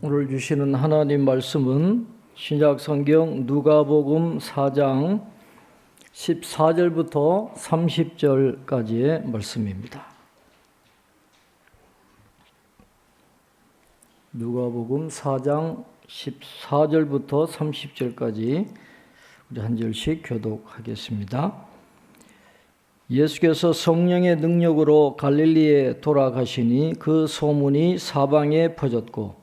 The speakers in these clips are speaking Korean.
오늘 주시는 하나님 말씀은 신약 성경 누가복음 4장 14절부터 30절까지의 말씀입니다. 누가복음 4장 14절부터 30절까지 우리 한 절씩 교독하겠습니다. 예수께서 성령의 능력으로 갈릴리에 돌아가시니 그 소문이 사방에 퍼졌고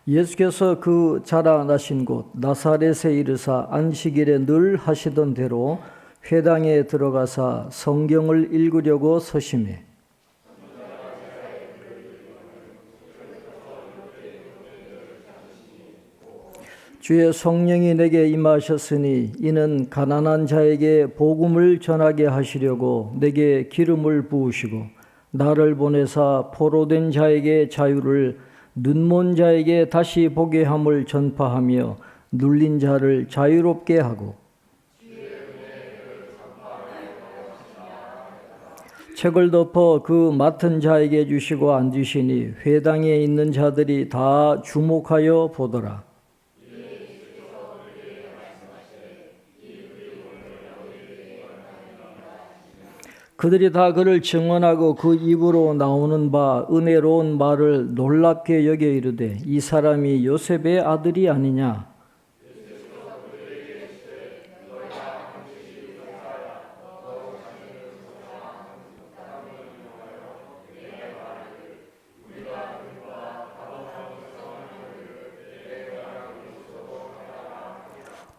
예수께서 그 자라나신 곳 나사렛에 이르사 안식일에 늘 하시던 대로 회당에 들어가사 성경을 읽으려고 서심해 주의 성령이 내게 임하셨으니 이는 가난한 자에게 복음을 전하게 하시려고 내게 기름을 부으시고 나를 보내사 포로된 자에게 자유를 눈먼 자에게 다시 보게 함을 전파하며 눌린 자를 자유롭게 하고 책을 덮어 그 맡은 자에게 주시고 앉으시니 회당에 있는 자들이 다 주목하여 보더라. 그들이 다 그를 증언하고 그 입으로 나오는 바 은혜로운 말을 놀랍게 여겨 이르되 이 사람이 요셉의 아들이 아니냐.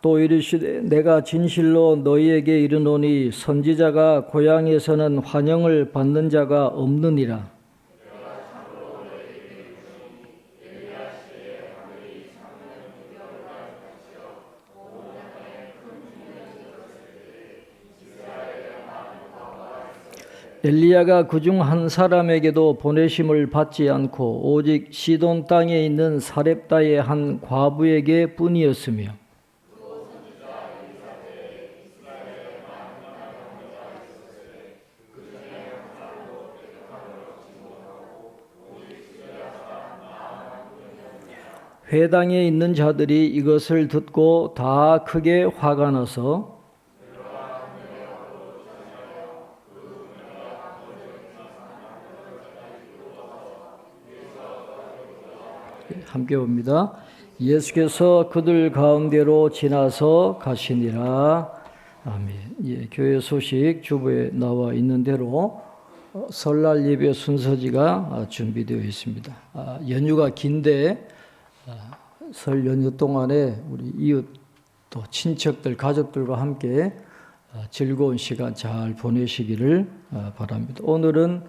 또 이르시되 내가 진실로 너희에게 이르노니 선지자가 고향에서는 환영을 받는 자가 없느니라. 엘리야가 그중 한 사람에게도 보내심을 받지 않고 오직 시돈 땅에 있는 사렙다의 한 과부에게 뿐이었으며 회당에 있는 자들이 이것을 듣고 다 크게 화가 나서 함께 봅니다. 예수께서 그들 가운데로 지나서 가시니라. 아멘. 예, 교회 소식 주보에 나와 있는 대로 설날 예배 순서지가 준비되어 있습니다. 연휴가 긴데 설 연휴 동안에 우리 이웃 또 친척들 가족들과 함께 즐거운 시간 잘 보내시기를 바랍니다. 오늘은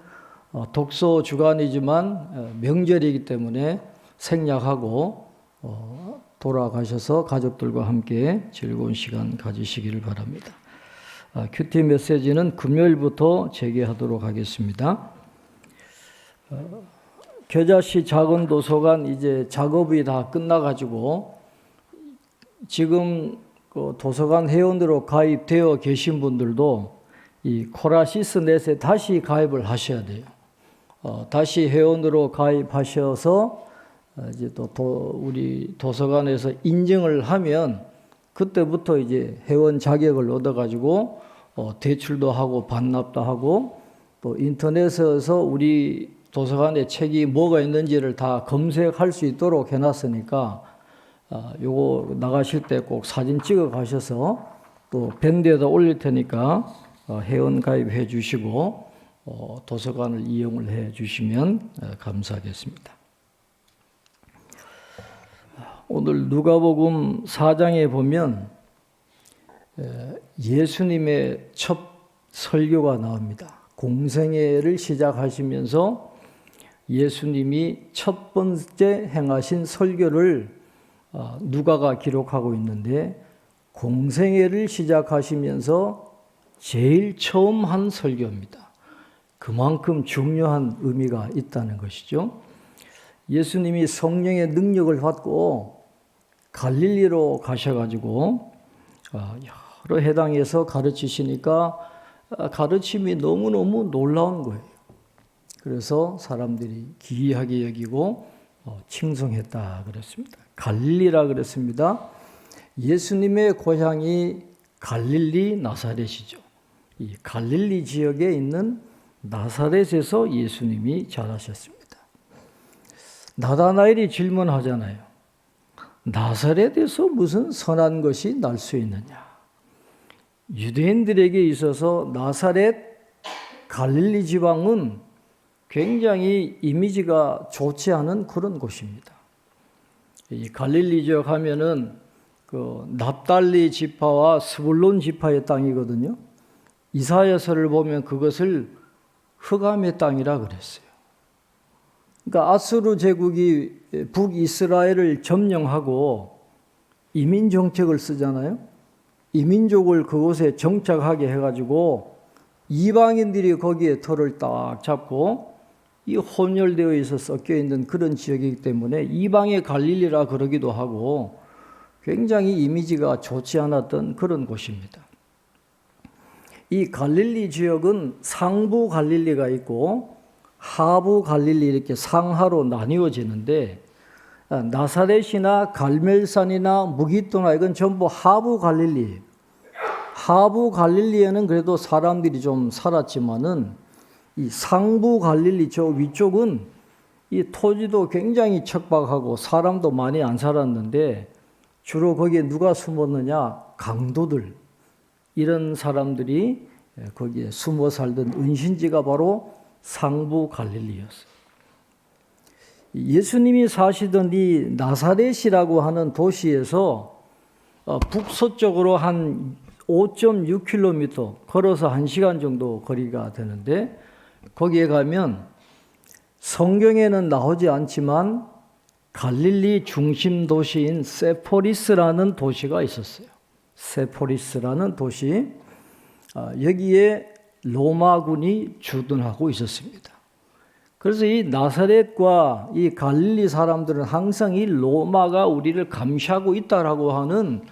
독서 주간이지만 명절이기 때문에 생략하고 돌아가셔서 가족들과 함께 즐거운 시간 가지시기를 바랍니다. 큐티 메시지는 금요일부터 재개하도록 하겠습니다. 겨자씨 작은 도서관 이제 작업이 다 끝나가지고 지금 그 도서관 회원으로 가입되어 계신 분들도 이 코라시스넷에 다시 가입을 하셔야 돼요. 다시 회원으로 가입하셔서 이제 또 우리 도서관에서 인증을 하면 그때부터 이제 회원 자격을 얻어가지고 대출도 하고 반납도 하고 또 인터넷에서 우리 도서관에 책이 뭐가 있는지를 다 검색할 수 있도록 해놨으니까 요거 나가실 때 꼭 사진 찍어 가셔서 또 밴드에다 올릴 테니까 회원 가입해 주시고 도서관을 이용을 해 주시면 감사하겠습니다. 오늘 누가복음 4장에 보면 예수님의 첫 설교가 나옵니다. 공생애를 시작하시면서 예수님이 첫 번째 행하신 설교를 누가가 기록하고 있는데 공생애를 시작하시면서 제일 처음 한 설교입니다. 그만큼 중요한 의미가 있다는 것이죠. 예수님이 성령의 능력을 받고 갈릴리로 가셔가지고 여러 회당에서 가르치시니까 가르침이 너무너무 놀라운 거예요. 그래서 사람들이 기이하게 여기고 칭송했다 그랬습니다. 갈릴리라 그랬습니다. 예수님의 고향이 갈릴리 나사렛이죠. 이 갈릴리 지역에 있는 나사렛에서 예수님이 자라셨습니다. 나다나엘이 질문하잖아요. 나사렛에서 무슨 선한 것이 날 수 있느냐? 유대인들에게 있어서 나사렛 갈릴리 지방은 굉장히 이미지가 좋지 않은 그런 곳입니다. 이 갈릴리 지역 하면은 그 납달리 지파와 스불론 지파의 땅이거든요. 이사야서를 보면 그것을 흑암의 땅이라 그랬어요. 그러니까 아수르 제국이 북이스라엘을 점령하고 이민 정책을 쓰잖아요. 이민족을 그곳에 정착하게 해가지고 이방인들이 거기에 터를 딱 잡고 이 혼혈되어 있어 섞여 있는 그런 지역이기 때문에 이방의 갈릴리라 그러기도 하고 굉장히 이미지가 좋지 않았던 그런 곳입니다. 이 갈릴리 지역은 상부 갈릴리가 있고 하부 갈릴리 이렇게 상하로 나뉘어지는데 나사렛이나 갈멜산이나 무기토나 이건 전부 하부 갈릴리예요. 하부 갈릴리에는 그래도 사람들이 좀 살았지만은 이 상부 갈릴리 저 위쪽은 이 토지도 굉장히 척박하고 사람도 많이 안 살았는데 주로 거기에 누가 숨었느냐? 강도들. 이런 사람들이 거기에 숨어 살던 은신지가 바로 상부 갈릴리였어요. 예수님이 사시던 이 나사렛이라고 하는 도시에서 북서쪽으로 한 5.6km 걸어서 1시간 정도 거리가 되는데 거기에 가면 성경에는 나오지 않지만 갈릴리 중심 도시인 세포리스라는 도시가 있었어요. 세포리스라는 도시, 여기에 로마군이 주둔하고 있었습니다. 그래서 이 나사렛과 이 갈릴리 사람들은 항상 이 로마가 우리를 감시하고 있다라고 하는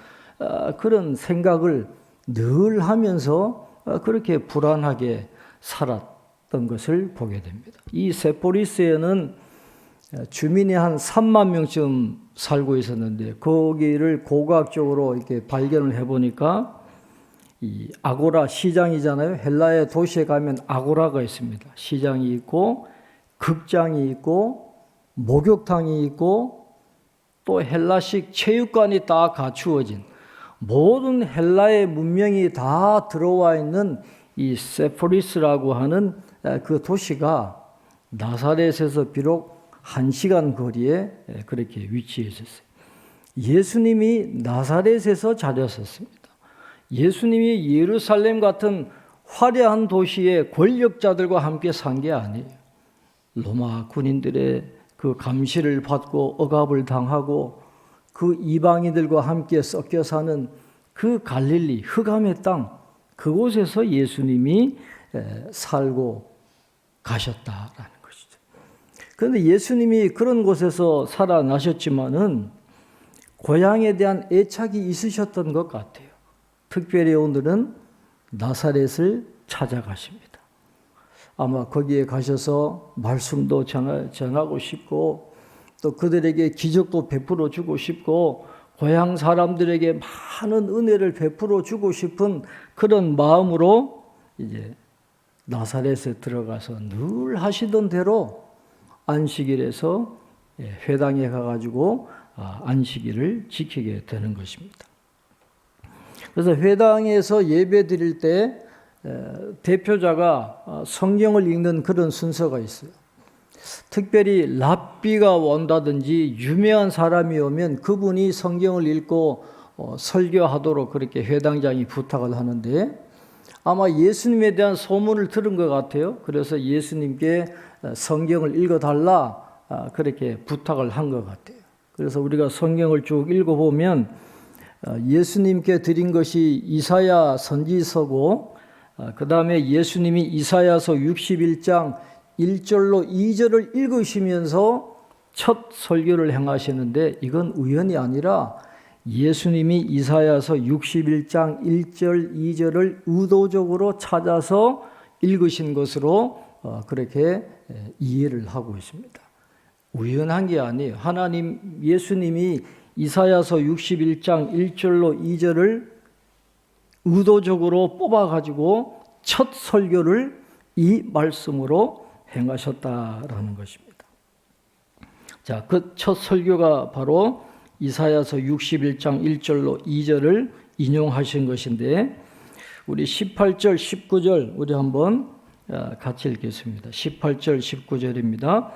그런 생각을 늘 하면서 그렇게 불안하게 살았던 것을 보게 됩니다. 이 세포리스에는 주민이 한 3만 명쯤 살고 있었는데 거기를 고고학적으로 이렇게 발견을 해보니까 이 아고라 시장이잖아요. 헬라의 도시에 가면 아고라가 있습니다. 시장이 있고 극장이 있고 목욕탕이 있고 또 헬라식 체육관이 딱 갖추어진 모든 헬라의 문명이 다 들어와 있는 이 세포리스라고 하는 그 도시가 나사렛에서 비록 1시간 거리에 그렇게 위치해 있었어요. 예수님이 나사렛에서 자랐었습니다. 예수님이 예루살렘 같은 화려한 도시의 권력자들과 함께 산 게 아니에요. 로마 군인들의 그 감시를 받고 억압을 당하고 그 이방인들과 함께 섞여 사는 그 갈릴리 흑암의 땅 그곳에서 예수님이 살고 가셨다라는 것이죠. 그런데 예수님이 그런 곳에서 살아나셨지만은 고향에 대한 애착이 있으셨던 것 같아요. 특별히 오늘은 나사렛을 찾아가십니다. 아마 거기에 가셔서 말씀도 전하고 싶고 또 그들에게 기적도 베풀어 주고 싶고 고향 사람들에게 많은 은혜를 베풀어 주고 싶은 그런 마음으로 이제 나사렛에 들어가서 늘 하시던 대로 안식일에서 회당에 가가지고 안식일을 지키게 되는 것입니다. 그래서 회당에서 예배 드릴 때 대표자가 성경을 읽는 그런 순서가 있어요. 특별히 랍비가 온다든지 유명한 사람이 오면 그분이 성경을 읽고 설교하도록 그렇게 회당장이 부탁을 하는데 아마 예수님에 대한 소문을 들은 것 같아요. 그래서 예수님께 성경을 읽어달라 그렇게 부탁을 한 것 같아요. 그래서 우리가 성경을 쭉 읽어보면 예수님께 드린 것이 이사야 선지서고 그 다음에 예수님이 이사야서 61장 1절로 2절을 읽으시면서 첫 설교를 행하시는데 이건 우연이 아니라 예수님이 이사야서 61장 1절 2절을 의도적으로 찾아서 읽으신 것으로 그렇게 이해를 하고 있습니다. 우연한 게 아니에요. 예수님이 이사야서 61장 1절로 2절을 의도적으로 뽑아가지고 첫 설교를 이 말씀으로 행하셨다라는 것입니다. 자, 그 첫 설교가 바로 이사야서 61장 1절로 2절을 인용하신 것인데, 우리 18절, 19절 우리 한번 같이 읽겠습니다. 18절, 19절입니다.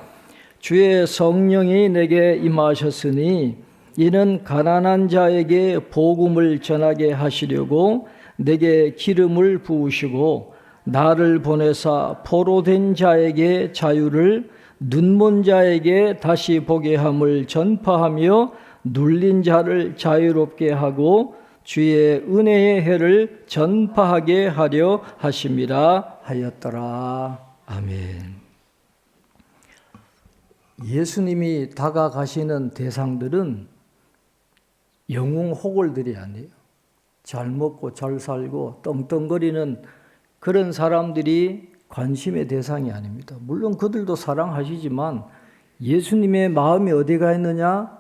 주의 성령이 내게 임하셨으니 이는 가난한 자에게 복음을 전하게 하시려고 내게 기름을 부으시고 나를 보내사 포로된 자에게 자유를, 눈먼 자에게 다시 보게 함을 전파하며 눌린 자를 자유롭게 하고 주의 은혜의 해를 전파하게 하려 하심이라 하였더라. 아멘. 예수님이 다가가시는 대상들은 영웅 호걸들이 아니에요. 잘 먹고 잘 살고 떵떵거리는 그런 사람들이 관심의 대상이 아닙니다. 물론 그들도 사랑하시지만 예수님의 마음이 어디 가 있느냐?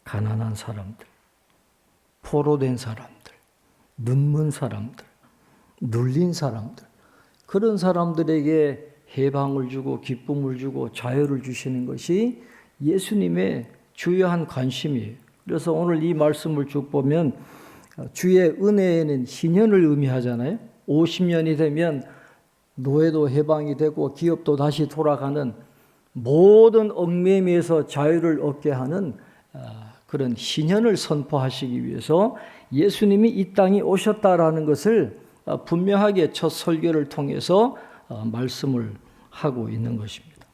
가난한 사람들, 포로된 사람들, 눈먼 사람들, 눌린 사람들, 그런 사람들에게 해방을 주고 기쁨을 주고 자유를 주시는 것이 예수님의 주요한 관심이에요. 그래서 오늘 이 말씀을 쭉 보면 주의 은혜에는 신년을 의미하잖아요. 50년이 되면 노예도 해방이 되고 기업도 다시 돌아가는, 모든 얽매임에서 자유를 얻게 하는 그런 신년을 선포하시기 위해서 예수님이 이 땅에 오셨다라는 것을 분명하게 첫 설교를 통해서 말씀을 하고 있는 것입니다.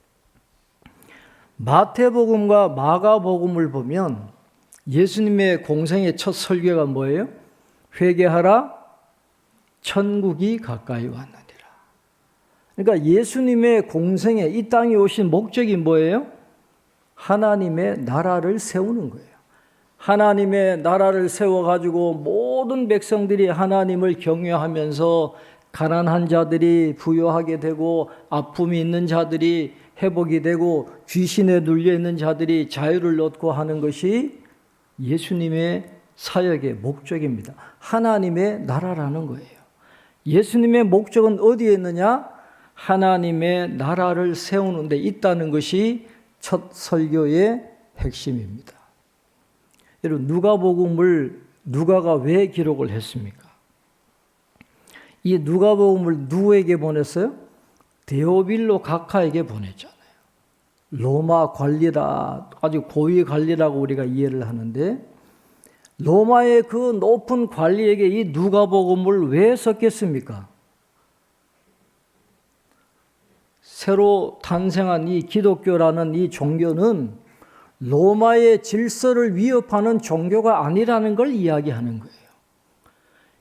마태복음과 마가복음을 보면 예수님의 공생의 첫 설교가 뭐예요? 회개하라, 천국이 가까이 왔느니라. 그러니까 예수님의 공생에 이 땅에 오신 목적이 뭐예요? 하나님의 나라를 세우는 거예요. 하나님의 나라를 세워가지고 모든 백성들이 하나님을 경외하면서 가난한 자들이 부유하게 되고 아픔이 있는 자들이 회복이 되고 귀신에 눌려 있는 자들이 자유를 얻고 하는 것이 예수님의 사역의 목적입니다. 하나님의 나라라는 거예요. 예수님의 목적은 어디에 있느냐? 하나님의 나라를 세우는 데 있다는 것이 첫 설교의 핵심입니다. 여러분, 누가복음을 누가가 왜 기록을 했습니까? 이 누가복음을 누구에게 보냈어요? 데오빌로 각하에게 보냈잖아요. 로마 관리다, 아주 고위 관리라고 우리가 이해를 하는데, 로마의 그 높은 관리에게 이 누가복음을 왜 썼겠습니까? 새로 탄생한 이 기독교라는 이 종교는 로마의 질서를 위협하는 종교가 아니라는 걸 이야기하는 거예요.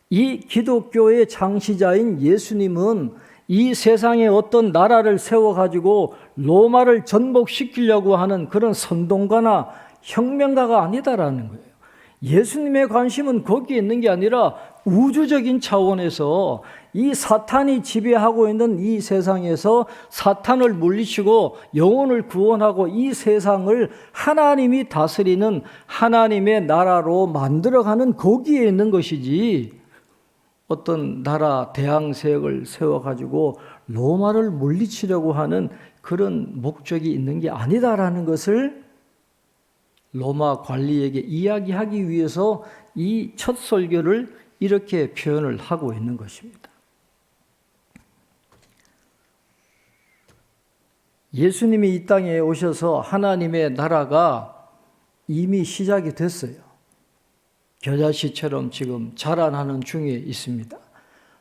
이 기독교의 창시자인 예수님은 이 세상에 어떤 나라를 세워가지고 로마를 전복시키려고 하는 그런 선동가나 혁명가가 아니다라는 거예요. 예수님의 관심은 거기에 있는 게 아니라 우주적인 차원에서 이 사탄이 지배하고 있는 이 세상에서 사탄을 물리치고 영혼을 구원하고 이 세상을 하나님이 다스리는 하나님의 나라로 만들어가는 거기에 있는 것이지, 어떤 나라 대항세력을 세워가지고 로마를 물리치려고 하는 그런 목적이 있는 게 아니다라는 것을 로마 관리에게 이야기하기 위해서 이 첫 설교를 이렇게 표현을 하고 있는 것입니다. 예수님이 이 땅에 오셔서 하나님의 나라가 이미 시작이 됐어요. 겨자씨처럼 지금 자라나는 중에 있습니다.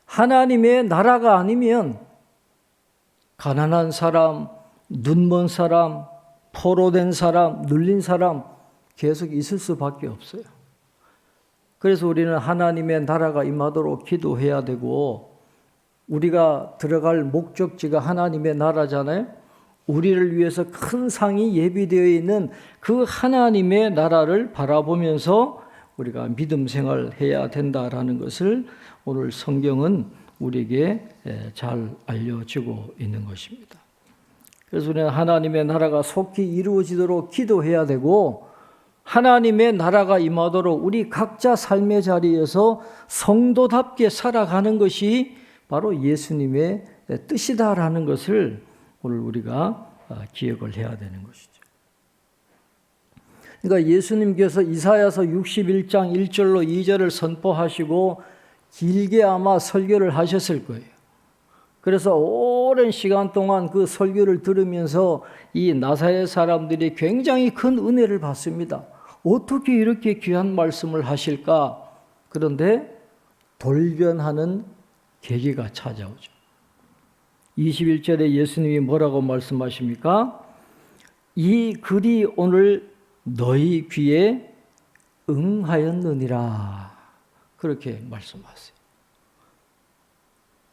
하나님의 나라가 아니면 가난한 사람, 눈먼 사람, 포로된 사람, 눌린 사람 계속 있을 수밖에 없어요. 그래서 우리는 하나님의 나라가 임하도록 기도해야 되고, 우리가 들어갈 목적지가 하나님의 나라잖아요. 우리를 위해서 큰 상이 예비되어 있는 그 하나님의 나라를 바라보면서 우리가 믿음 생활해야 된다라는 것을 오늘 성경은 우리에게 잘 알려주고 있는 것입니다. 그래서 우리는 하나님의 나라가 속히 이루어지도록 기도해야 되고, 하나님의 나라가 임하도록 우리 각자 삶의 자리에서 성도답게 살아가는 것이 바로 예수님의 뜻이다라는 것을 오늘 우리가 기억을 해야 되는 것이죠. 그러니까 예수님께서 이사야서 61장 1절로 2절을 선포하시고 길게 아마 설교를 하셨을 거예요. 그래서 오랜 시간 동안 그 설교를 들으면서 이 나사렛 사람들이 굉장히 큰 은혜를 받습니다. 어떻게 이렇게 귀한 말씀을 하실까? 그런데 돌변하는 계기가 찾아오죠. 21절에 예수님이 뭐라고 말씀하십니까? 이 글이 오늘 너희 귀에 응하였느니라. 그렇게 말씀하세요.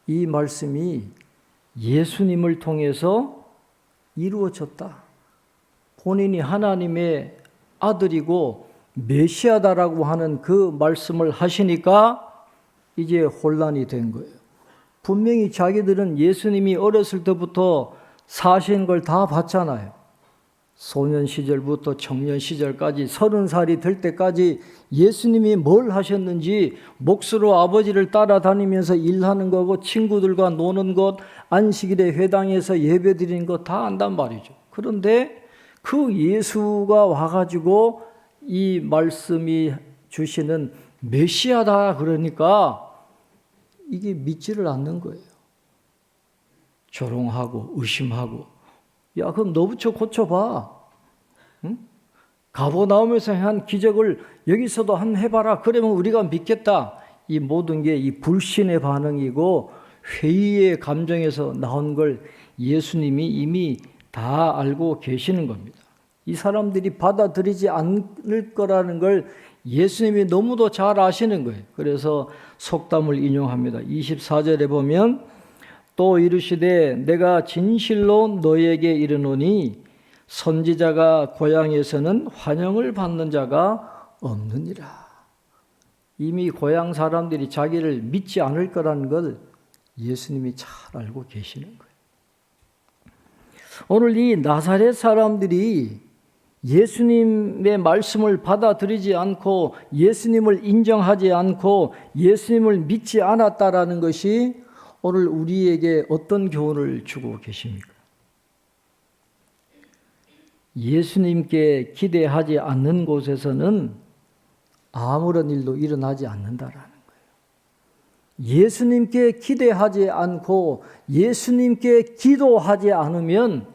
이 말씀이 예수님을 통해서 이루어졌다. 본인이 하나님의 아들이고 메시아다라고 하는 그 말씀을 하시니까 이제 혼란이 된 거예요. 분명히 자기들은 예수님이 어렸을 때부터 사신 걸 다 봤잖아요. 소년 시절부터 청년 시절까지 30살이 될 때까지 예수님이 뭘 하셨는지 몫으로 아버지를 따라다니면서 일하는 거고 친구들과 노는 것, 안식일에 회당에서 예배드리는 거 다 안단 말이죠. 그런데 그 예수가 와가지고 이 말씀이 주시는 메시아다 그러니까 이게 믿지를 않는 거예요. 조롱하고 의심하고, 야 그럼 너부터 고쳐봐. 응? 가버나움에서 한 기적을 여기서도 한번 해봐라. 그러면 우리가 믿겠다. 이 모든 게 이 불신의 반응이고 회의의 감정에서 나온 걸 예수님이 이미 다 알고 계시는 겁니다. 이 사람들이 받아들이지 않을 거라는 걸 예수님이 너무도 잘 아시는 거예요. 그래서 속담을 인용합니다. 24절에 보면 또 이르시되 내가 진실로 너희에게 이르노니 선지자가 고향에서는 환영을 받는 자가 없느니라. 이미 고향 사람들이 자기를 믿지 않을 거라는 걸 예수님이 잘 알고 계시는 거예요. 오늘 이 나사렛 사람들이 예수님의 말씀을 받아들이지 않고 예수님을 인정하지 않고 예수님을 믿지 않았다라는 것이 오늘 우리에게 어떤 교훈을 주고 계십니까? 예수님께 기대하지 않는 곳에서는 아무런 일도 일어나지 않는다라는 거예요. 예수님께 기대하지 않고 예수님께 기도하지 않으면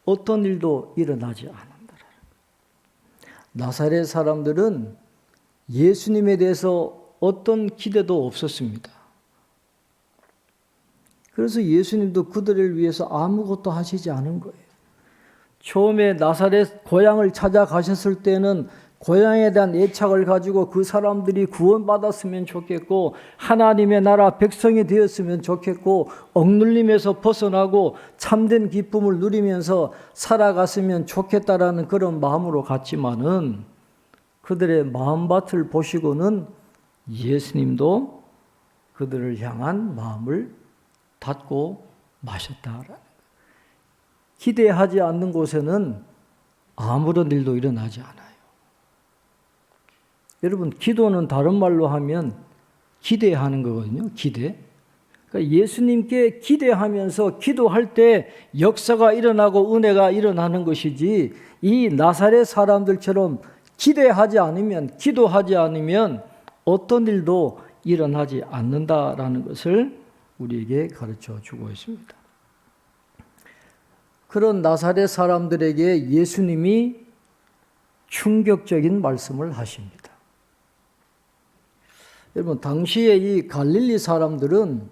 어떤 일도 일어나지 않는다라는 거예요. 나사렛 사람들은 예수님에 대해서 어떤 기대도 없었습니다. 그래서 예수님도 그들을 위해서 아무것도 하시지 않은 거예요. 처음에 나사렛 고향을 찾아가셨을 때는 고향에 대한 애착을 가지고 그 사람들이 구원받았으면 좋겠고 하나님의 나라 백성이 되었으면 좋겠고 억눌림에서 벗어나고 참된 기쁨을 누리면서 살아갔으면 좋겠다라는 그런 마음으로 갔지만은 그들의 마음밭을 보시고는 예수님도 그들을 향한 마음을 닫고 마셨다라는 거예요. 기대하지 않는 곳에는 아무런 일도 일어나지 않아요. 여러분, 기도는 다른 말로 하면 기대하는 거거든요. 기대. 그러니까 예수님께 기대하면서 기도할 때 역사가 일어나고 은혜가 일어나는 것이지 이 나사렛 사람들처럼 기대하지 않으면 기도하지 않으면 어떤 일도 일어나지 않는다라는 것을 우리에게 가르쳐 주고 있습니다. 그런 나사렛 사람들에게 예수님이 충격적인 말씀을 하십니다. 여러분, 당시에 이 갈릴리 사람들은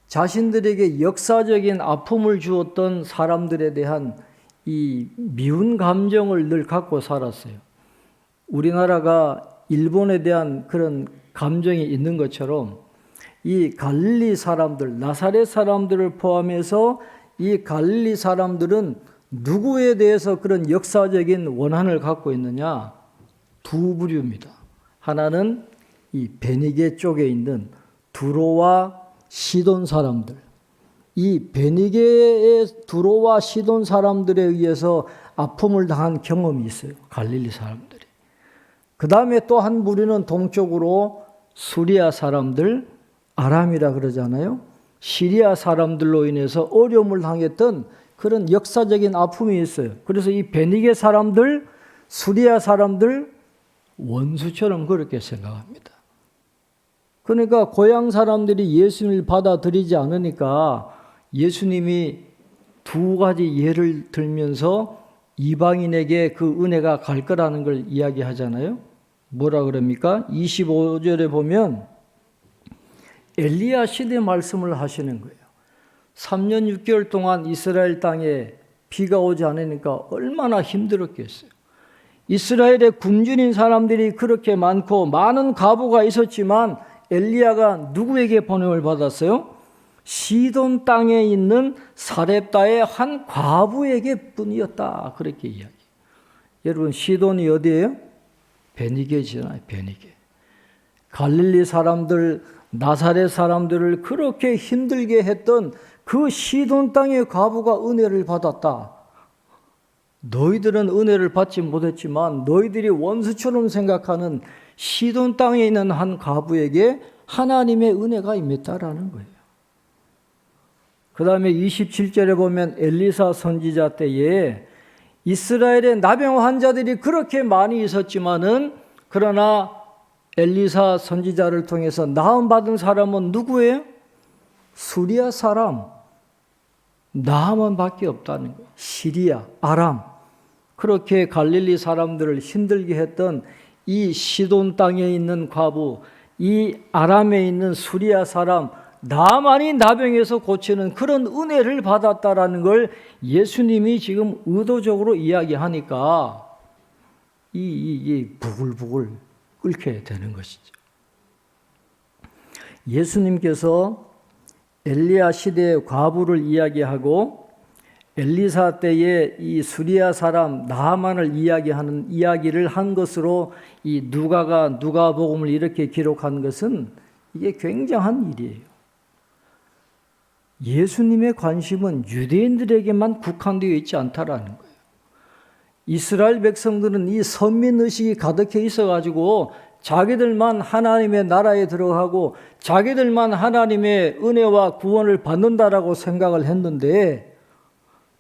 자신들에게 역사적인 아픔을 주었던 사람들에 대한 이 미운 감정을 늘 갖고 살았어요. 우리나라가 일본에 대한 그런 감정이 있는 것처럼 이 갈릴리 사람들, 나사렛 사람들을 포함해서 이 갈릴리 사람들은 누구에 대해서 그런 역사적인 원한을 갖고 있느냐? 두 부류입니다. 하나는 이 베니게 쪽에 있는 두로와 시돈 사람들. 이 베니게의 두로와 시돈 사람들에 의해서 아픔을 당한 경험이 있어요. 갈릴리 사람들이. 그 다음에 또 한 무리는 동쪽으로 수리아 사람들, 아람이라 그러잖아요. 시리아 사람들로 인해서 어려움을 당했던 그런 역사적인 아픔이 있어요. 그래서 이 베니게 사람들, 수리아 사람들 원수처럼 그렇게 생각합니다. 그러니까 고향 사람들이 예수님을 받아들이지 않으니까 예수님이 두 가지 예를 들면서 이방인에게 그 은혜가 갈 거라는 걸 이야기하잖아요. 뭐라 그럽니까? 25절에 보면 엘리야 시대 말씀을 하시는 거예요. 3년 6개월 동안 이스라엘 땅에 비가 오지 않으니까 얼마나 힘들었겠어요. 이스라엘의 굶주린 사람들이 그렇게 많고 많은 과부가 있었지만 엘리야가 누구에게 번영을 받았어요? 시돈 땅에 있는 사렙다의 한 과부에게 뿐이었다. 그렇게 이야기해요. 여러분 시돈이 어디예요? 베니게잖아요. 베니게. 갈릴리 사람들, 나사렛 사람들을 그렇게 힘들게 했던 그 시돈 땅의 과부가 은혜를 받았다. 너희들은 은혜를 받지 못했지만 너희들이 원수처럼 생각하는 시돈 땅에 있는 한 과부에게 하나님의 은혜가 임했다라는 거예요. 그 다음에 27절에 보면 엘리사 선지자 때에 이스라엘의 나병 환자들이 그렇게 많이 있었지만은 그러나 엘리사 선지자를 통해서 나음받은 사람은 누구예요? 수리아 사람. 나아만밖에 없다는 거예요. 시리아, 아람. 그렇게 갈릴리 사람들을 힘들게 했던 이 시돈 땅에 있는 과부, 이 아람에 있는 수리아 사람, 나만이 나병에서 고치는 그런 은혜를 받았다라는 걸 예수님이 지금 의도적으로 이야기하니까 이 부글부글 끓게 되는 것이죠. 예수님께서 엘리야 시대의 과부를 이야기하고 엘리사 때의 이 수리아 사람 나아만을 이야기하는 이야기를 한 것으로 이 누가가 누가복음을 이렇게 기록한 것은 이게 굉장한 일이에요. 예수님의 관심은 유대인들에게만 국한되어 있지 않다라는 거예요. 이스라엘 백성들은 이 선민의식이 가득해 있어가지고 자기들만 하나님의 나라에 들어가고 자기들만 하나님의 은혜와 구원을 받는다라고 생각을 했는데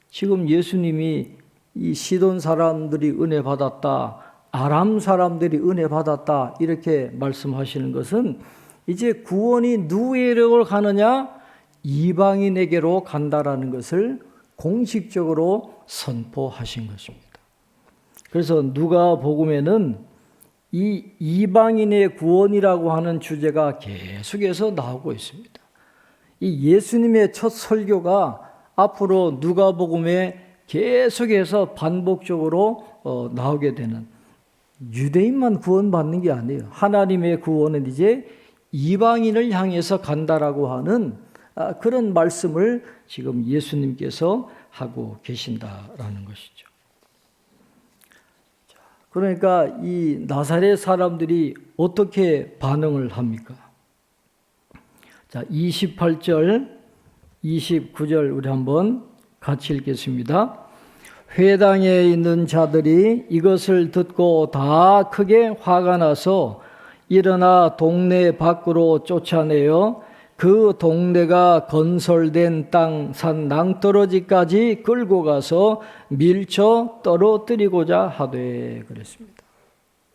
지금 예수님이 이 시돈 사람들이 은혜 받았다, 아람 사람들이 은혜 받았다 이렇게 말씀하시는 것은 이제 구원이 누구에게로 가느냐? 이방인에게로 간다라는 것을 공식적으로 선포하신 것입니다. 그래서 누가복음에는 이 이방인의 구원이라고 하는 주제가 계속해서 나오고 있습니다. 이 예수님의 첫 설교가 앞으로 누가복음에 계속해서 반복적으로 나오게 되는, 유대인만 구원받는 게 아니에요. 하나님의 구원은 이제 이방인을 향해서 간다라고 하는 그런 말씀을 지금 예수님께서 하고 계신다라는 것이죠. 그러니까 이 나사렛 사람들이 어떻게 반응을 합니까? 자, 28절, 29절 우리 한번 같이 읽겠습니다. 회당에 있는 자들이 이것을 듣고 다 크게 화가 나서 일어나 동네 밖으로 쫓아내어 그 동네가 건설된 땅 산 낭떠러지까지 끌고 가서 밀쳐 떨어뜨리고자 하되 그랬습니다.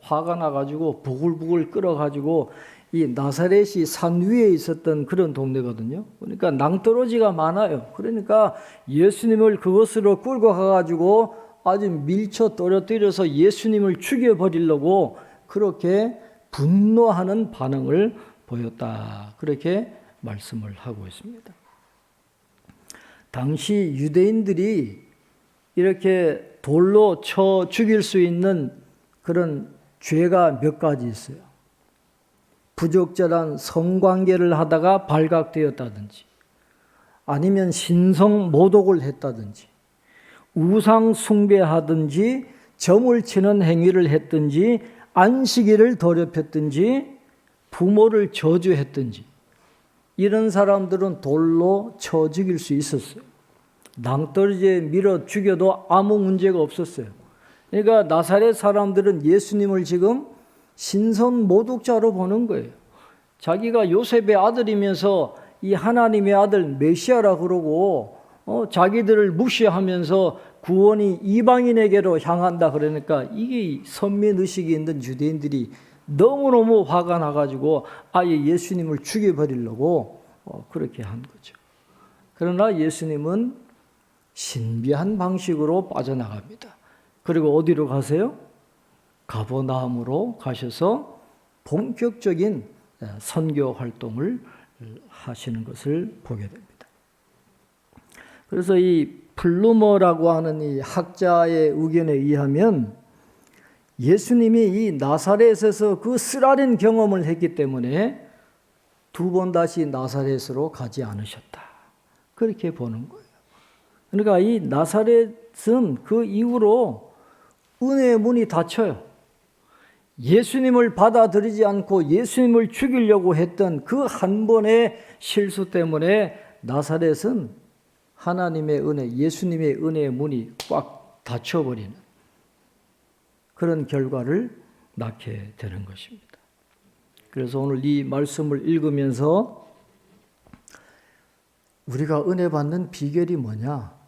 화가 나가지고 부글부글 끓어가지고 이 나사렛이 산 위에 있었던 그런 동네거든요. 그러니까 낭떠러지가 많아요. 그러니까 예수님을 그것으로 끌고 가가지고 아주 밀쳐 떨어뜨려서 예수님을 죽여버리려고 그렇게 분노하는 반응을 보였다. 그렇게 말씀을 하고 있습니다. 당시 유대인들이 이렇게 돌로 쳐 죽일 수 있는 그런 죄가 몇 가지 있어요. 부적절한 성관계를 하다가 발각되었다든지, 아니면 신성 모독을 했다든지, 우상 숭배하든지, 점을 치는 행위를 했든지, 안식일을 더럽혔든지 부모를 저주했든지 이런 사람들은 돌로 쳐 죽일 수 있었어요. 낭떠러지에 밀어 죽여도 아무 문제가 없었어요. 그러니까 나사렛 사람들은 예수님을 지금 신선 모독자로 보는 거예요. 자기가 요셉의 아들이면서 이 하나님의 아들 메시아라 그러고 자기들을 무시하면서 구원이 이방인에게로 향한다 그러니까 이게 선민의식이 있는 유대인들이 너무너무 화가 나가지고 아예 예수님을 죽여버리려고 그렇게 한 거죠. 그러나 예수님은 신비한 방식으로 빠져나갑니다. 그리고 어디로 가세요? 가버나움으로 가셔서 본격적인 선교 활동을 하시는 것을 보게 됩니다. 그래서 이 플루머라고 하는 이 학자의 의견에 의하면 예수님이 이 나사렛에서 그 쓰라린 경험을 했기 때문에 두 번 다시 나사렛으로 가지 않으셨다. 그렇게 보는 거예요. 그러니까 이 나사렛은 그 이후로 은혜의 문이 닫혀요. 예수님을 받아들이지 않고 예수님을 죽이려고 했던 그 한 번의 실수 때문에 나사렛은 하나님의 은혜, 예수님의 은혜의 문이 꽉 닫혀버리는 그런 결과를 낳게 되는 것입니다. 그래서 오늘 이 말씀을 읽으면서 우리가 은혜 받는 비결이 뭐냐?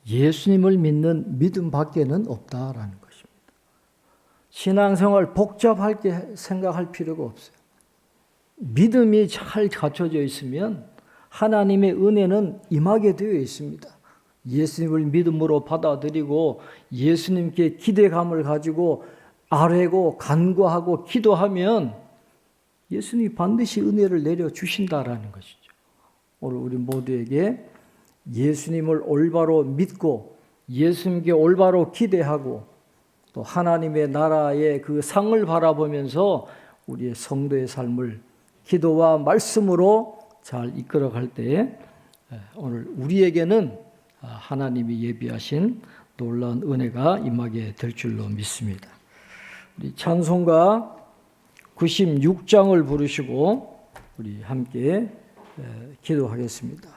예수님을 믿는 믿음밖에는 없다라는 것입니다. 신앙생활 복잡하게 생각할 필요가 없어요. 믿음이 잘 갖춰져 있으면 하나님의 은혜는 임하게 되어 있습니다. 예수님을 믿음으로 받아들이고 예수님께 기대감을 가지고 아뢰고 간구하고 기도하면 예수님이 반드시 은혜를 내려주신다라는 것이죠. 오늘 우리 모두에게 예수님을 올바로 믿고 예수님께 올바로 기대하고 또 하나님의 나라의 그 상을 바라보면서 우리의 성도의 삶을 기도와 말씀으로 잘 이끌어갈 때에 오늘 우리에게는 하나님이 예비하신 놀라운 은혜가 임하게 될 줄로 믿습니다. 우리 찬송가 96장을 부르시고 우리 함께 기도하겠습니다.